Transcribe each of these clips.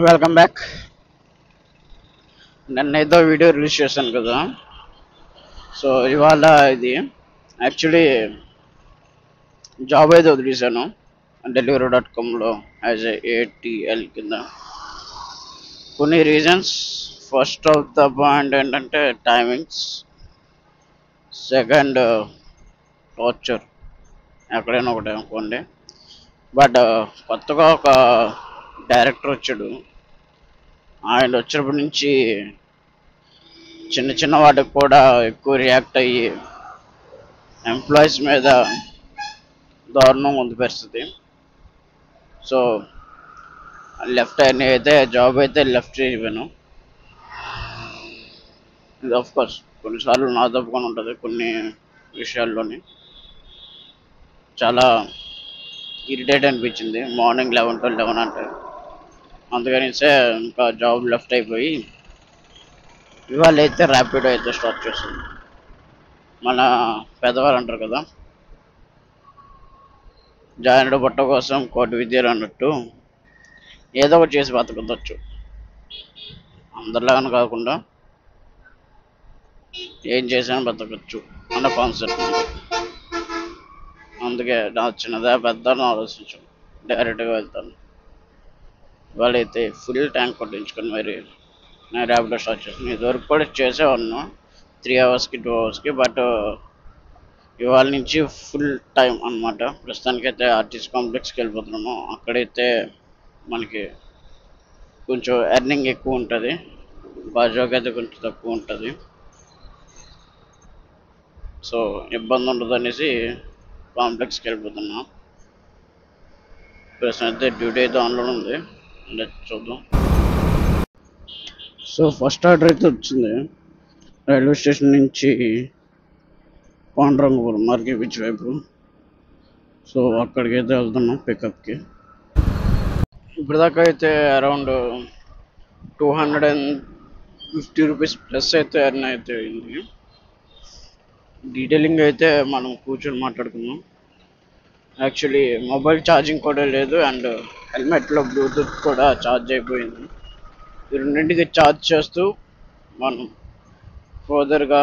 Welcome back. నిన్న video release చేశాను కదా. సో ఇవాళ ఇది యాక్చువల్లీ జాబ్ అయితే వదిలేశాను Deliveroo.comలో యాజ్ ఏటీఎల్ కింద. కొన్ని reasons. First of the point ఏంటంటే టైమింగ్స్. సెకండ్ టార్చర్, ఎక్కడైనా ఒకటే అనుకోండి. బట్ కొత్తగా ఒక డైరెక్టర్ వచ్చాడు. ఆయన వచ్చినప్పటి నుంచి చిన్న చిన్న వాటికి కూడా ఎక్కువ రియాక్ట్ అయ్యి ఎంప్లాయీస్ మీద దారుణం ఉంది పరిస్థితి. సో లెఫ్ట్ అయితే జాబ్ అయితే లెఫ్ట్ ఇవ్వను. ఇది ఆఫ్ కోర్స్ కొన్నిసార్లు నా తప్పుకొని ఉంటుంది. కొన్ని విషయాల్లోని చాలా ఇరిటేట్ అనిపించింది మార్నింగ్ 11 to 11 అంటే. అందుకని ఇంకా జాబ్ లెఫ్ట్ అయిపోయి ఇవాళ అయితే ర్యాపిడో అయితే స్టార్ట్ చేస్తుంది. మన పెద్దవారు అంటారు కదా, జాయినడు బట్ట కోసం కోటి విద్యలు అన్నట్టు ఏదో ఒకటి చేసి బతకవచ్చు. అందరిలాగానే కాకుండా ఏం చేసినా బతకచ్చు అన్న కాన్సెప్ట్. అందుకే నా చిన్నదా పెద్ద ఆలోచించు, డైరెక్ట్గా వెళ్తాను. వాళ్ళైతే ఫుల్ ట్యాంక్ కొట్టించుకొని మరి నేను ర్యాపిడో స్టార్ట్ చేస్తాను. ఇదివరకు కూడా చేసేవాడిను 3 hours-కి 2 hours-కి. బట్ ఇవాళ నుంచి ఫుల్ టైం అనమాట. ప్రస్తుతానికైతే ఆర్టీసీ కాంప్లెక్స్కి వెళ్ళిపోతున్నాము. అక్కడైతే మనకి కొంచెం ఎర్నింగ్ ఎక్కువ ఉంటుంది, బాజాకి అయితే కొంచెం తక్కువ ఉంటుంది. సో ఇబ్బంది ఉండదు అనేసి కాంప్లెక్స్కి వెళ్ళిపోతున్నాం. ప్రస్తుతం అయితే డ్యూటీ అయితే ఆన్లో ఉంది, చూద్దాం. సో ఫస్ట్ ఆర్డర్ అయితే వచ్చింది రైల్వే స్టేషన్ నుంచి పాండురంగపురం మార్కెట్ బీచ్ వైపు. సో అక్కడికి అయితే వెళ్తున్నాం పికప్కి. ఇప్పటిదాకా అయితే అరౌండ్ 250 రూపీస్ ప్లస్ అయితే ఎర్న్ అయితే అయింది. డీటెయిలింగ్ అయితే మనం కూర్చొని మాట్లాడుకుందాం. యాక్చువల్లీ మొబైల్ ఛార్జింగ్ కూడా లేదు అండ్ హెల్మెట్లో బ్లూటూత్ కూడా ఛార్జ్ అయిపోయింది. ఈ రెండింటికి ఛార్జ్ చేస్తూ మనం ఫర్దర్గా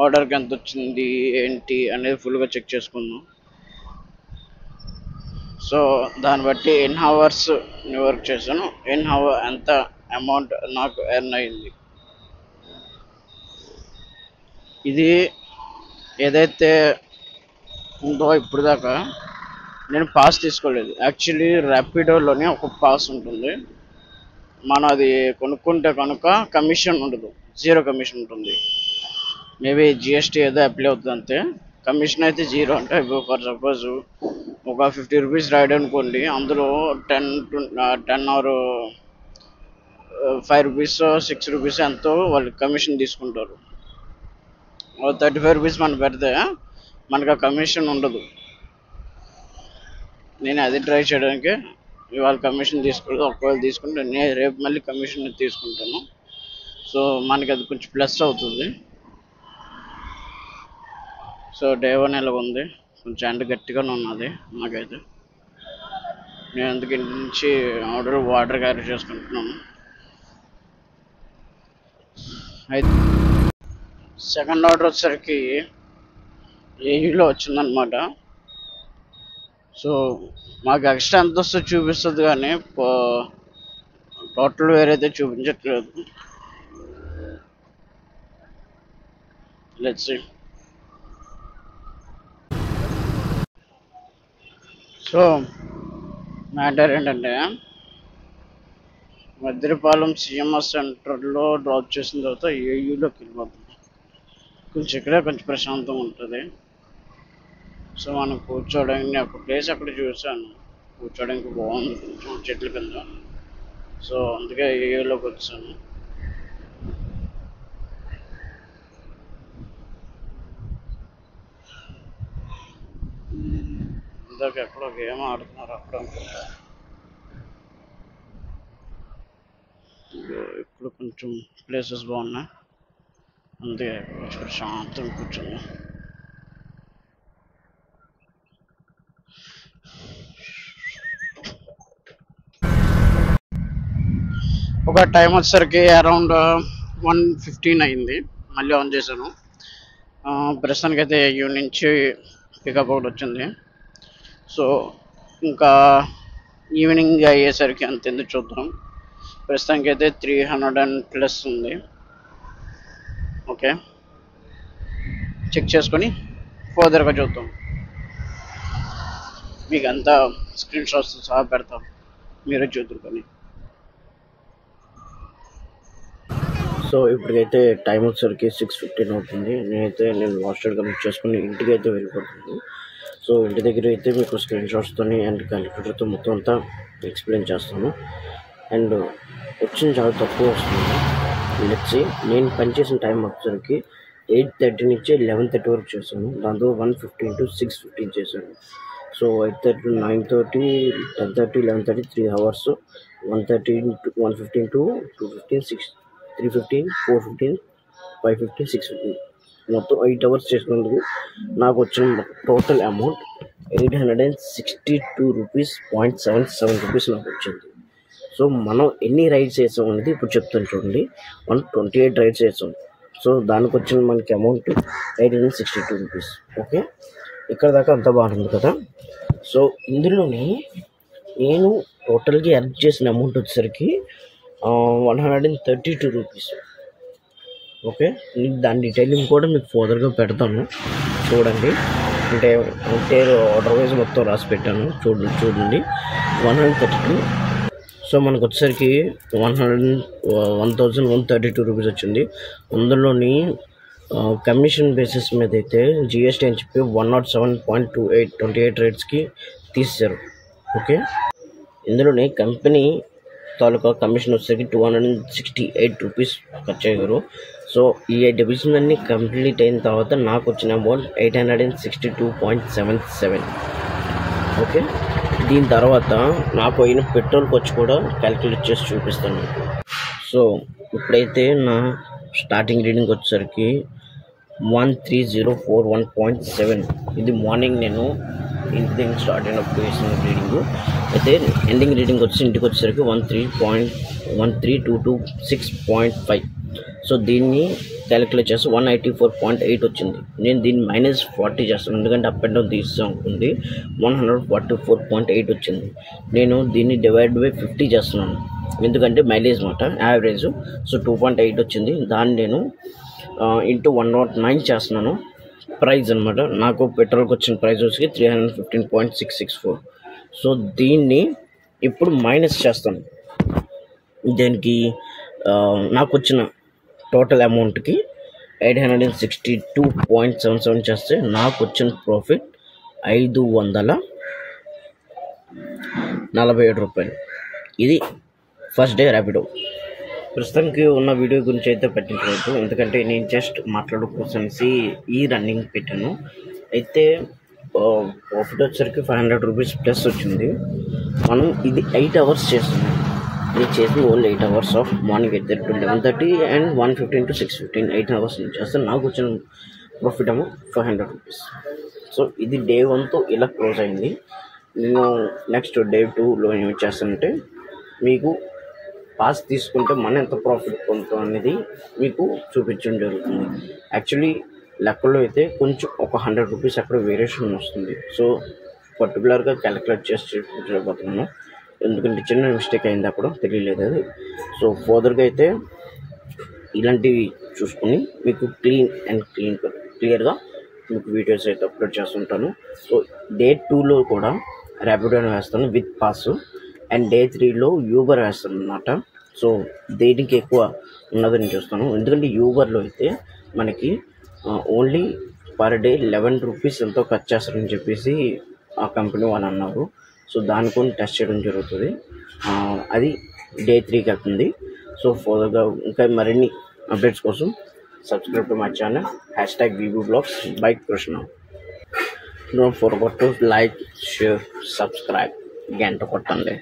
ఆర్డర్కి ఎంత వచ్చింది ఏంటి అనేది ఫుల్గా చెక్ చేసుకుందాం. సో దాన్ని బట్టి ఎన్ని అవర్స్ వర్క్ చేశాను, ఎంత అమౌంట్ నాకు ఎర్న్ అయింది. ఇది ఏదైతే ఉందో ఇప్పుడు దాకా నేను పాస్ తీసుకోలేదు. యాక్చువల్లీ ర్యాపిడోలోనే ఒక పాస్ ఉంటుంది. మనం అది కొనుక్కుంటే కనుక కమిషన్ ఉండదు, 0 కమిషన్ ఉంటుంది. మేబీ జిఎస్టీ ఏదో అప్లై అవుతుంది అంతే. కమిషన్ అయితే 0. అంటే ఫర్ సపోజ్ ఒక 50 రూపీస్ రైడ్ అనుకోండి, అందులో 10 ఆర్ 5 రూపీస్ 6 రూపీస్ ఎంతో వాళ్ళు కమిషన్ తీసుకుంటారు. 35 రూపీస్ మనం పెడితే మనకు ఆ కమిషన్ ఉండదు. నేను అది ట్రై చేయడానికి ఇవాళ కమిషన్ తీసుకోలేదు. ఒకవేళ తీసుకుంటే నేను రేపు మళ్ళీ కమిషన్ తీసుకుంటాను. సో మనకి అది కొంచెం ప్లస్ అవుతుంది. సో డే 1 ఎలా ఉంది, కొంచెం ఎండ గట్టిగానే ఉన్నది నాకైతే. నేను అందుకు ఇంటి నుంచి వాటర్ క్యారీ చేసుకుంటున్నాను. అయితే సెకండ్ ఆర్డర్ వచ్చేసరికి ఏఈలో వచ్చిందనమాట. సో మాకు ఎక్స్ట్రా ఎంత వస్తుందో చూపిస్తుంది కానీ టోటల్ వేరైతే చూపించట్లేదు. Let's see. సో మ్యాటర్ ఏంటంటే మద్దిరపాలెం సిఎంఆర్ సెంటర్లో డ్రాప్ చేసిన తర్వాత ఏయూలోకి వెళ్ళిపోతుంది. కొంచెం ఇక్కడే కొంచెం ప్రశాంతంగా ఉంటుంది. సో మనం కూర్చోడానికి ఒక ప్లేస్ అక్కడ చూసాను, కూర్చోడానికి బాగుంది కొంచెం చెట్ల కింద. సో అందుకే ఏయూలోకి వచ్చాను. ఇందాక ఎక్కడో గేమ్ ఆడుతున్నారు అక్కడ అనుకుంటా. ఇప్పుడు కొంచెం ప్లేసెస్ బాగున్నాయి, అందుకే కొంచెం ప్రశాంతంగా కూర్చుంది. ఒక టైం వచ్చేసరికి అరౌండ్ 1:15 అయింది. మళ్ళీ ఆన్ చేశాను. ప్రస్తుతానికైతే యూ నుంచి పికప్ ఒకటి వచ్చింది. సో ఇంకా ఈవినింగ్ అయ్యేసరికి అంత ఎందుకు చూద్దాం. ప్రస్తుతానికైతే 300+ ఉంది. ఓకే, చెక్ చేసుకొని ఫర్దర్గా చూద్దాం. మీకు అంతా స్క్రీన్ షాట్స్ సహా పెడతాం, మీరే చూద్దురుకొని. సో ఇప్పటికైతే టైం వచ్చేసరికి 6:15 అవుతుంది. నేను హాస్టల్ కంప్లీట్ చేసుకుని ఇంటికి అయితే వెళ్ళిపోతున్నాను. సో ఇంటి దగ్గర అయితే మీకు స్క్రీన్ షాట్స్తో అండ్ క్యాలిక్యులేటర్తో మొత్తం అంతా ఎక్స్ప్లెయిన్ చేస్తాను. అండ్ వచ్చింది చాలా తక్కువ వస్తుంది. లెట్స్ నేను పనిచేసిన టైం వచ్చేసరికి 8:30 నుంచి 11:30 వరకు చేశాను. దాంతో 1:15 to 6:15 చేశాను. సో 8:30 to 9:30, 10:30, 11:30 3 hours, 1:15 to 2:15, 3:15, 4:15, 5:15, 6:15 మొత్తం 8 hours చేసినందుకు నాకు వచ్చిన టోటల్ అమౌంట్ 862.77 రూపీస్ నాకు వచ్చింది. సో మనం ఎన్ని రైడ్స్ చేసాం అనేది ఇప్పుడు చెప్తాను చూడండి. మనం 28 రైడ్స్ చేసాం. సో దానికి వచ్చిన మనకి అమౌంట్ 862 రూపీస్. ఓకే, ఇక్కడ దాకా అంతా బాగుంది కదా. సో ఇందులోని నేను టోటల్గా ఎర్న్ చేసిన అమౌంట్ వచ్చేసరికి 132 రూపీస్. ఓకే, దాని డీటెయిలింగ్ కూడా మీకు ఫర్దర్గా పెడతాను చూడండి. అంటే ఆర్డర్ వైజ్ మొత్తం రాసి పెట్టాను చూడండి. 132. సో మనకు వచ్చేసరికి 1,132 రూపీస్ వచ్చింది. అందులోని కమిషన్ బేసిస్ మీద అయితే జిఎస్టీ అని చెప్పి 107.28 రేట్స్కి తీశారు. ఓకే, ఇందులోనే కంపెనీ తాలూకా కమిషన్ వచ్చేసరికి 268 రూపీస్ ఖర్చు అయ్యారు. సో ఈ డివిజన్ అన్ని కంప్లీట్ అయిన తర్వాత నాకు వచ్చిన అమౌంట్ 862.77. ఓకే, దీని తర్వాత నాకు అయిన పెట్రోల్ ఖర్చు కూడా క్యాలిక్యులేట్ చేసి చూపిస్తాను. సో ఇప్పుడైతే నా స్టార్టింగ్ రీడింగ్ వచ్చేసరికి 13,041.7. ఇది మార్నింగ్ నేను ఇంటి దగ్గర స్టార్ట్ అయినప్పుడు వేసిన రీడింగు. అయితే ఎండింగ్ రీడింగ్ వచ్చి ఇంటికి వచ్చేసరికి 13,226.5. సో దీన్ని క్యాలిక్యులేట్ చేస్తే 184.8 వచ్చింది. నేను దీన్ని -40 చేస్తాను, ఎందుకంటే అప్ అండ్ డౌన్ తీస్తూ ఉంటుంది. 144.8 వచ్చింది. నేను దీన్ని డివైడ్ బై 50 చేస్తున్నాను, ఎందుకంటే మైలేజ్ మాట యావరేజ్. సో 2.8 వచ్చింది. దాన్ని నేను ఇంటూ 109 చేస్తున్నాను. ప్రైస్ అనమాట, నాకు పెట్రోల్కి వచ్చిన ప్రైస్ వచ్చి 315.664. సో దీన్ని ఇప్పుడు మైనస్ చేస్తాను. దీనికి నాకు వచ్చిన టోటల్ అమౌంట్కి 862.77 చేస్తే నాకు వచ్చిన ప్రాఫిట్ 547 రూపాయలు. ఇది ఫస్ట్ డే ర్యాపిడో. ప్రస్తుతానికి ఉన్న వీడియో గురించి అయితే పెట్టించలేదు, ఎందుకంటే నేను జస్ట్ మాట్లాడుకోసమేసి ఈ రన్నింగ్ పెట్టాను. అయితే ప్రాఫిట్ వచ్చేసరికి 500 రూపీస్ ప్లస్ వచ్చింది. మనం ఇది 8 hours చేస్తున్నాం. నేను చేసింది only 8 hours of morning 8:30 to 11:30 and 1:15 to 6:15 8 hours నేను చేస్తాను. నాకు వచ్చిన ప్రాఫిట్ ఏమో 500 రూపీస్. సో ఇది డే 1తో ఇలా క్లోజ్ అయింది. నేను నెక్స్ట్ డే 2లో ఏమి చేస్తానంటే మీకు పాస్ తీసుకుంటే మనం ఎంత ప్రాఫిట్ పొందుతాం అనేది మీకు చూపించడం జరుగుతుంది. యాక్చువల్లీ లెక్కలో అయితే కొంచెం ఒక 100 రూపీస్ అక్కడ వేరియేషన్ వస్తుంది. సో పర్టికులర్గా క్యాలిక్యులేట్ చేసి చూపించలేకపోతున్నాను, ఎందుకంటే చిన్న మిస్టేక్ అయింది, అప్పుడు తెలియలేదు అది. సో ఫర్దర్గా అయితే ఇలాంటివి చూసుకుని మీకు క్లియర్గా మీకు వీడియోస్ అయితే అప్లోడ్ చేస్తుంటాను. సో డే 2లో కూడా ర్యాపిడో వేస్తాను విత్ పాస్, అండ్ డే 3లో యూబర్ వేస్తాను అన్నమాట. సో దేనికి ఎక్కువ ఉన్నదని చూస్తాను, ఎందుకంటే యూబర్లో అయితే మనకి ఓన్లీ పర్ డే 11 రూపీస్ ఎంతో ఖర్చు చేస్తారని చెప్పేసి ఆ కంపెనీ వాళ్ళు అన్నారు. సో దానికొని టెస్ట్ చేయడం జరుగుతుంది. అది డే 3కి వెళ్తుంది. సో ఫర్దర్గా ఇంకా మరిన్ని అప్డేట్స్ కోసం subscribe to my channel #VBvlogs by Krishna. Don't forget to like, share, subscribe. గంట కొట్టండి.